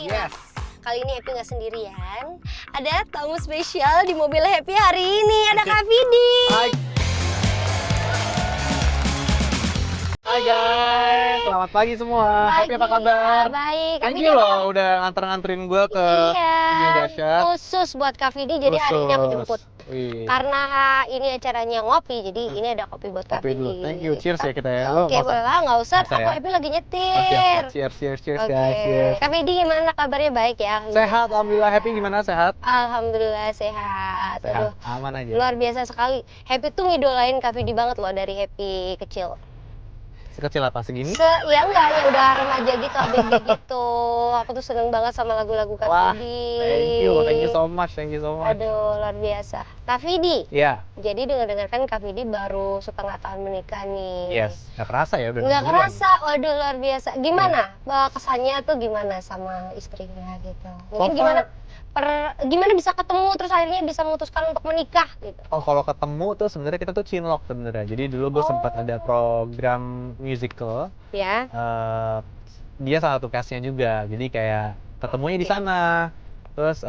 Yes. Kali ini Happy nggak sendirian. Ada tamu spesial di mobil Happy hari ini. Ada Kak Vidi. Hai guys, selamat pagi semua. Happy apa kabar? Baik. Thank you loh udah nganterin gue ke Video Iya. Dahsyat. Khusus buat Kak Vidi, jadi hari ini aku jemput. Wih. Karena ini acaranya ngopi, jadi ini ada kopi buat Kak Kopi dulu. Vidi. Thank you. Cheers ya kita ya. Lo Oke, nggak usah- boleh lah, nggak usah. Nggak usah Aku ya? Happy lagi Oh, siap, nyetir. siap. Cheers Oke. guys. Cheers. Kak Vidi gimana kabarnya, baik ya? Sehat, alhamdulillah. Happy gimana? Sehat? Alhamdulillah sehat. Aduh, Aman aja. luar biasa sekali. Happy tuh ngidolain Kak Vidi banget loh dari Happy kecil. Sekecil apa segini? Ya enggak, ya udah remaja gitu, ABG gitu. Aku tuh seneng banget sama lagu-lagu Kak Wah, Vidi. thank you so much. Aduh, luar biasa. Kak Vidi, Iya, jadi dengar-dengar kan Kak Vidi baru setengah tahun menikah nih. yes. Nggak kerasa ya udah. Nggak 6 bulan. kerasa, waduh luar biasa. Gimana? Kesannya tuh gimana sama istrinya gitu? Mungkin So gimana far- gimana bisa ketemu terus akhirnya bisa memutuskan untuk menikah gitu? Oh, kalau ketemu tuh sebenarnya kita tuh cinlok sebenarnya. Jadi dulu gue sempat ada program musical. Ya. Dia salah satu cast-nya juga. Jadi kayak ketemunya di sana. Terus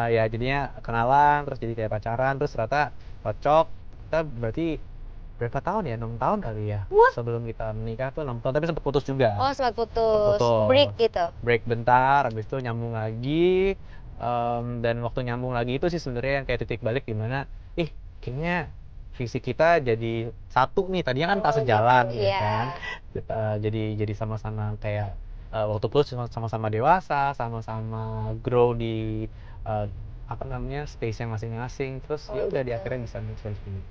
ya jadinya kenalan, terus jadi kayak pacaran, terus ternyata cocok. Kita berarti berapa tahun ya? 6 tahun kali ya. Sebelum kita menikah tuh 6 tahun, tapi sempat putus juga. Oh, sempat putus. Putus. Break gitu. Break bentar, habis itu nyambung lagi. Dan waktu nyambung lagi itu sih sebenarnya yang kayak titik balik di mana kayaknya visi kita jadi satu nih. Tadinya kan tak sejalan gitu, ya iya. kan. Jadi sama-sama kayak waktu putus sama-sama dewasa, sama-sama grow di space yang masing-masing. Terus ya udah di gitu. akhirnya bisa ini.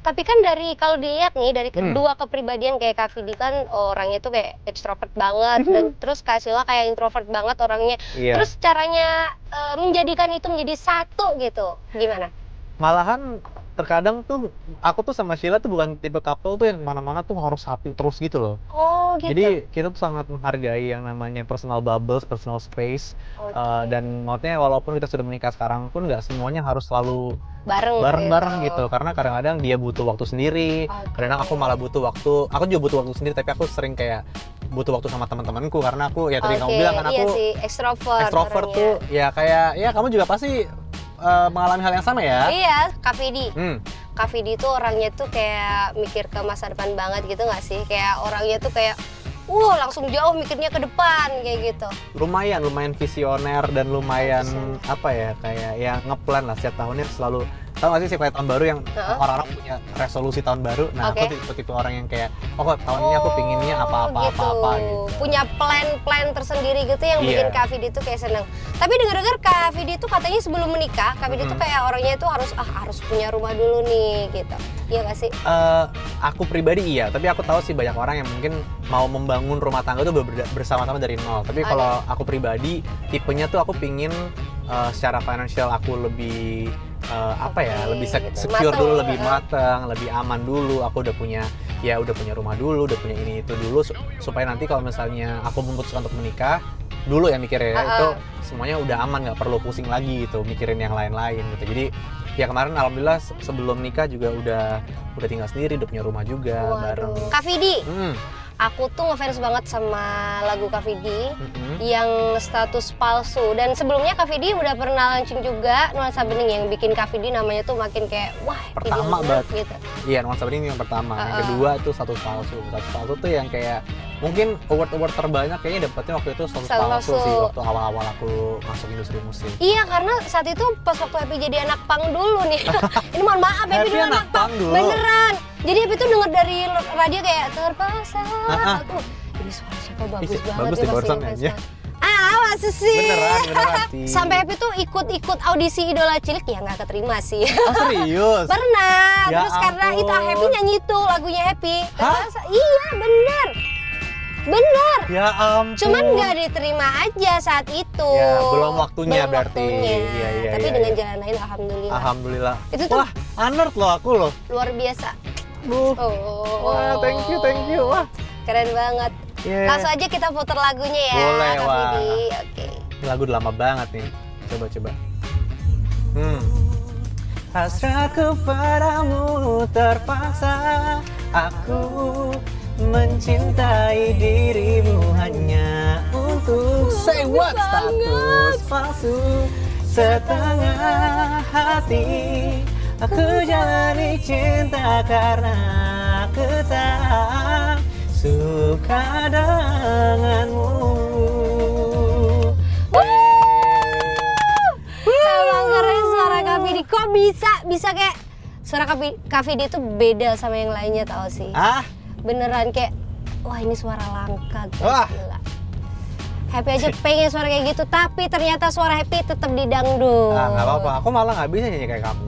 Tapi kan kalau dilihat nih dari kedua kepribadian kayak Kak Vidi kan orangnya tuh kayak extrovert banget dan terus Kak Sila kayak introvert banget orangnya. Iya. Terus caranya menjadikan itu menjadi satu gitu. Gimana? Malahan terkadang tuh aku tuh sama Sheila tuh bukan tipe couple tuh yang mana-mana tuh harus satu terus gitu loh. Oh, gitu. Jadi kita tuh sangat menghargai yang namanya personal bubbles, personal space. Oke. Dan maksudnya walaupun kita sudah menikah sekarang pun nggak semuanya harus selalu bareng gitu. Karena kadang-kadang dia butuh waktu sendiri, Oke. kadang aku malah butuh waktu. Aku juga butuh waktu sendiri, tapi aku sering kayak butuh waktu sama teman-temanku karena aku ya tadi kamu bilang kan iya aku sih, extrovert extrovert orangnya. tuh ya kayak ya kamu juga pasti mengalami hal yang sama ya. Iya, Kak Vidi. Hmm. Kak Vidi tuh orangnya tuh kayak mikir ke masa depan banget gitu nggak sih? Kayak orangnya tuh kayak langsung jauh mikirnya ke depan kayak gitu. Lumayan visioner dan lumayan kayak ya ngeplan lah setiap tahunnya selalu. Tahu nggak sih kayak tahun baru yang orang-orang punya resolusi tahun baru. Nah, Oke. aku tipe orang yang kayak tahun ini aku pinginnya apa gitu. Punya plan tersendiri gitu yang bikin Iya. Kak Vidi tuh kayak seneng. Tapi dengar-dengar Kak Vidi tuh katanya sebelum menikah, Kak Vidi tuh kayak orangnya tuh harus punya rumah dulu nih gitu. Iya nggak sih? Aku pribadi iya, tapi aku tahu sih banyak orang yang mungkin mau membangun rumah tangga tuh bersama-sama dari nol. Tapi kalau aku pribadi, tipenya tuh aku pingin secara financial aku lebih lebih secure Mateng, dulu, lebih matang, lebih aman dulu. Aku udah punya rumah dulu, udah punya ini itu dulu supaya nanti kalau misalnya aku memutuskan untuk menikah dulu ya mikirnya itu semuanya udah aman, nggak perlu pusing lagi gitu mikirin yang lain-lain gitu. Jadi ya kemarin alhamdulillah sebelum nikah juga udah tinggal sendiri, udah punya rumah juga bareng. Kak Vidi, Hmm. aku tuh ngefans banget sama lagu Kak Vidi yang status palsu. Dan sebelumnya Kak Vidi udah pernah launching juga Nuansa Bening yang bikin Kak Vidi namanya tuh makin kayak Pertama banget banget. gitu. Iya, Nuansa Bening yang pertama. Yang kedua itu status palsu. Status palsu tuh yang kayak mungkin award terbanyak kayaknya dapetnya waktu itu status palsu sih, waktu awal-awal aku masuk industri musik. Iya, karena saat itu pas waktu Happy jadi anak pang dulu nih. Ini mohon maaf, Happy dulu anak pang dulu. beneran. Jadi Happy tuh denger dari radio kayak terpaksa aku. Ini suara siapa bagus banget bagus ya, di pasti barusan ngefans aja. banget. Masa sih? Beneran. Sampai Happy tuh ikut audisi Idola Cilik ya nggak keterima sih. Oh, serius? Pernah. Ya Terus karena ampun. itu Happy nyanyi tuh lagunya Happy. Hah? Iya bener. Ya ampun. Cuman nggak diterima aja saat itu. Ya, belum waktunya Belum berarti. waktunya. Iya, Tapi iya, dengan iya. jalan lain alhamdulillah. Alhamdulillah. Itu tuh- Wah, honored loh aku loh. Luar biasa. Duh. Oh. Wah, thank you. Wah. Keren banget. Yeah. Langsung aja kita putar lagunya ya. Boleh, Kak wah. Vidi. Oke. Ini lagu udah lama banget nih. Coba. Hasratku padamu terpaksa, aku mencintai dirimu hanya untuk untuk say what status palsu setengah hati. Aku jalani cinta karena aku tak suka denganmu. Emang keren suara Kak Vidi. Kok bisa kayak suara Kak Vidi itu beda sama yang lainnya tau sih? Beneran kayak, wah ini suara langka gitu. Gila. Happy aja pengen suara kayak gitu, tapi ternyata suara Happy tetap di dangdut. Nggak apa-apa, aku malah nggak bisa nyanyi kayak kamu.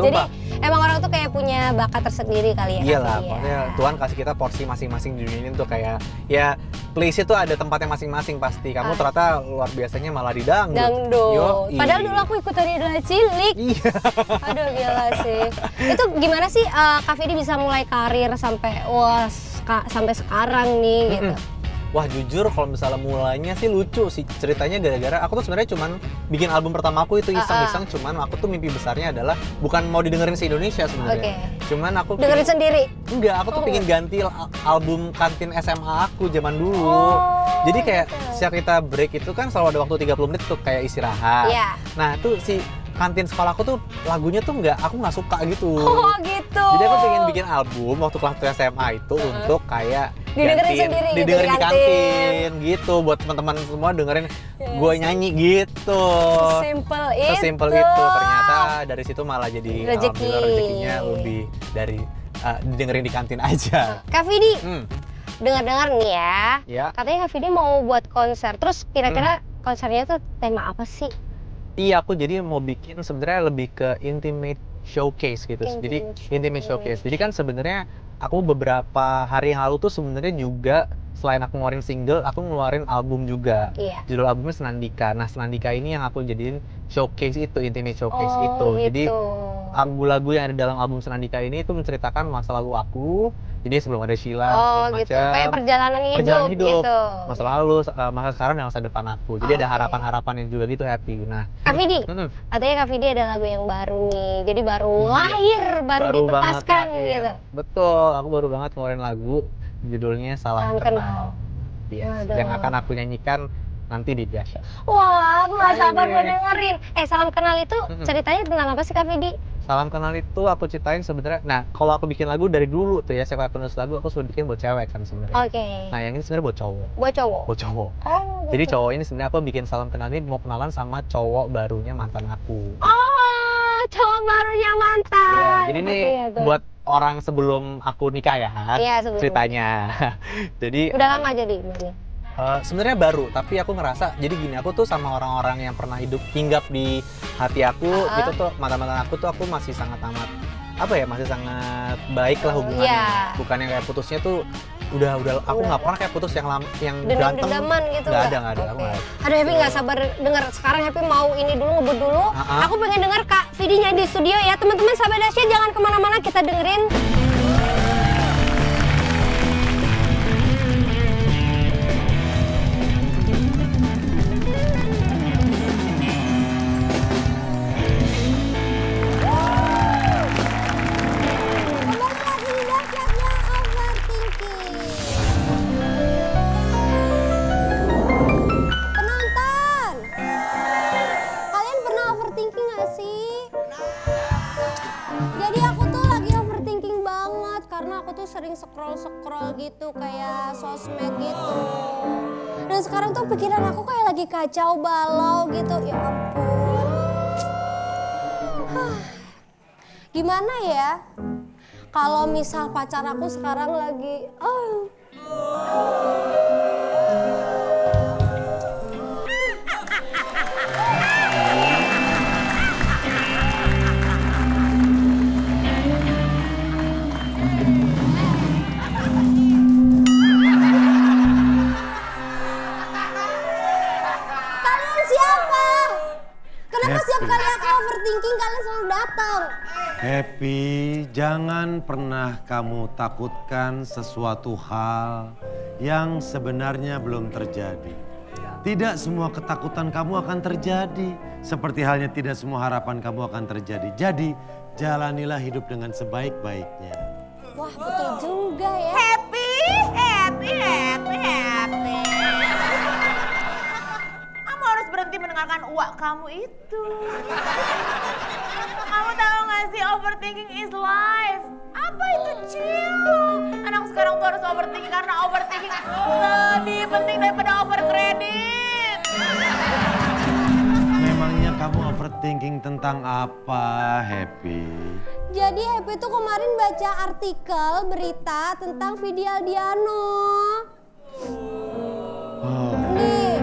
Jadi emang orang tuh kayak punya bakat tersendiri kali ya. Iyalah, pokoknya Tuhan kasih kita porsi masing-masing di dunia ini tuh kayak ya place itu ada tempatnya masing-masing pasti. Kamu ternyata luar biasanya malah di dangdut. Dangdut. Padahal dulu aku ikutan Idola Cilik. Iya. Aduh gila sih. Itu gimana sih Kak Vidi bisa mulai karir sampai sampai sekarang nih gitu? Wah jujur kalau misalnya mulainya sih lucu sih ceritanya gara-gara aku tuh sebenarnya cuman bikin album pertama aku itu iseng-iseng cuman aku tuh mimpi besarnya adalah bukan mau didengerin se-Indonesia sebenarnya. Cuman aku dengerin sendiri? Enggak, aku tuh pengen ganti album kantin SMA aku zaman dulu. Jadi kayak setiap kita break itu kan selalu ada waktu 30 menit tuh kayak istirahat. Nah tuh si kantin sekolah aku tuh lagunya tuh aku nggak suka gitu. Oh gitu. Jadi aku pengen bikin album waktu kelas 1 SMA itu untuk kayak didengerin sendiri didengerin di kantin gitu buat teman-teman semua dengerin gue nyanyi gitu. Sesimpel itu. Ternyata dari situ malah jadi alhamdulillah rezekinya lebih dari didengerin di kantin aja. Kak Vidi, dengar-dengar nih ya, katanya Kak Vidi mau buat konser. Terus kira-kira konsernya tuh tema apa sih? Iya, aku jadi mau bikin sebenarnya lebih ke intimate showcase gitu. Jadi intimate showcase. Jadi kan sebenarnya aku beberapa hari yang lalu tuh sebenarnya juga selain aku ngeluarin single, aku ngeluarin album juga. Judul albumnya Senandika. Nah, Senandika ini yang aku jadiin showcase itu, intimate showcase itu. Jadi lagu-lagu yang ada dalam album Senandika ini itu menceritakan masa lalu aku. Jadi sebelum ada Sheila, gitu. Kayak perjalanan hidup gitu. Masa lalu, masa sekarang dan masa depan aku. Jadi ada harapan-harapan yang juga gitu Happy. Nah, Kak Vidi, katanya Kak Vidi ada lagu yang baru nih. Jadi baru lahir, baru ditetaskan gitu. Betul, aku baru banget ngeluarin lagu judulnya Salam Kenal. Yang akan aku nyanyikan nanti di biasa. Wah, aku gak sabar mau dengerin. Salam Kenal itu ceritanya tentang apa sih Kak Vidi? Salam Kenal itu aku ceritain sebenarnya. Nah, kalau aku bikin lagu dari dulu tuh ya, saya penulis lagu aku sudah bikin buat cewek kan sebenarnya. Nah, yang ini sebenarnya buat cowok. Buat cowok. Jadi cowok ini sebenarnya aku bikin Salam Kenal ini mau kenalan sama cowok barunya mantan aku. Cowok barunya mantan. Jadi ini buat orang sebelum aku nikah ya. Ceritanya. Jadi udah lama jadi. Sebenarnya baru, tapi aku ngerasa jadi gini, aku tuh sama orang-orang yang pernah hinggap di hati aku gitu tuh, mantan-mantan aku tuh aku masih sangat amat masih sangat baik lah hubungannya. Bukan yang kayak putusnya tuh udah aku nggak pernah kayak putus yang berantem gitu. Nggak ada aku nggak. Aduh Happy nggak sabar dengar sekarang. Happy mau ini dulu ngebut dulu. Aku pengen dengar Kak Vidinya di studio ya. Teman-teman sahabat Dasya jangan kemana-mana, kita dengerin. Sering scroll gitu kayak sosmed gitu. Dan sekarang tuh pikiran aku kayak lagi kacau balau gitu. Ya ampun. Gimana ya kalau misal pacar aku sekarang lagi overthinking, kalian selalu datang. Happy, jangan pernah kamu takutkan sesuatu hal yang sebenarnya belum terjadi. Tidak semua ketakutan kamu akan terjadi. Seperti halnya tidak semua harapan kamu akan terjadi. Jadi, jalanilah hidup dengan sebaik-baiknya. Wah, betul juga ya. Happy. berhenti mendengarkan uak kamu itu. Kamu tahu gak sih overthinking is life? Apa itu chill? Anak sekarang tuh harus overthinking karena overthinking lebih penting daripada overcredit. Memangnya kamu overthinking tentang apa, Happy? Jadi Happy tuh kemarin baca artikel berita tentang Vidi Aldiano. Nih,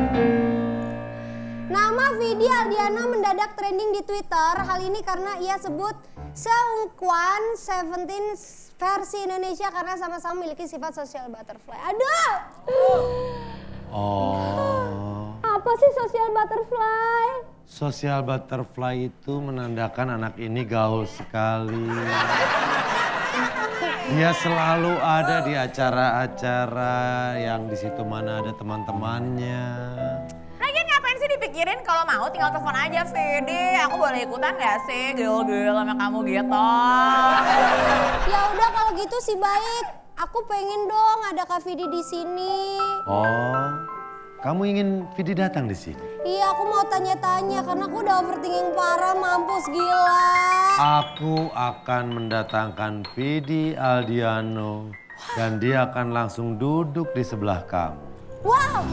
nama Vidi Aldiano mendadak trending di Twitter. Hal ini karena ia sebut seungkuan Seventeen versi Indonesia karena sama-sama memiliki sifat social butterfly. Aduh! Oh. Apa sih social butterfly? Social butterfly itu menandakan anak ini gaul sekali. Dia selalu ada di acara-acara yang di situ mana ada teman-temannya. Lagian ngapain sih dipikirin, kalau mau tinggal telepon aja Fede. Aku boleh ikutan gak sih gel-gel sama kamu gitu? Ya udah kalau gitu sih baik. Aku pengen dong ada Kak Vidi di sini. Oh, kamu ingin Vidi datang di sini? Iya, aku mau tanya-tanya karena aku udah overthinking parah, mampus gila. Aku akan mendatangkan Vidi Aldiano dan dia akan langsung duduk di sebelah kamu. Wow,